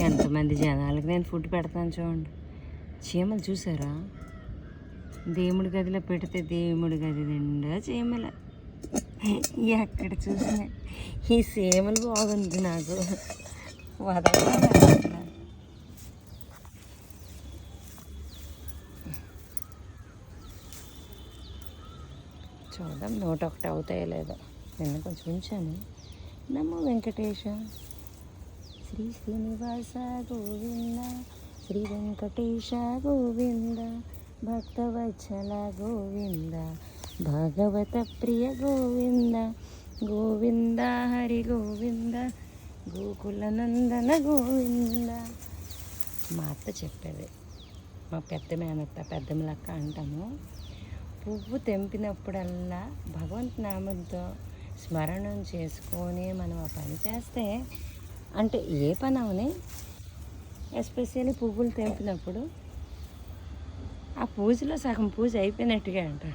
ఎంతమంది జనాలకి నేను ఫుడ్ పెడతాను చూడండి. చీమలు చూసారా? దేవుడి గదిలో పెడితే దేవుడి గది నిండా చీమలు. ఎక్కడ చూసినా ఈ చీమలు బాగుంది నాకు వదల. చూద్దాం 101 అవుతాయో లేదో. నిన్న కొంచెం ఉంచాను. నమో వెంకటేశ శ్రీ శ్రీనివాస గోవింద శ్రీ వెంకటేశ గోవింద భక్తవత్సల గోవింద భాగవత ప్రియ గోవింద గోవింద హరి గోవింద గోకుల నందన గోవింద. మా అత్త చెప్పేది, మా పెద్ద మేనత్త పెద్దమ్మలక్క అంటాము. పువ్వు తెంపినప్పుడల్లా భగవంతు నామంతో స్మరణం చేసుకొని మనం ఆ పని చేస్తే, అంటే ఏ పని అవని, ఎస్పెషల్లీ పువ్వులు తెంపినప్పుడు ఆ పూజలో సగం పూజ అయిపోయినట్టుగా అంట.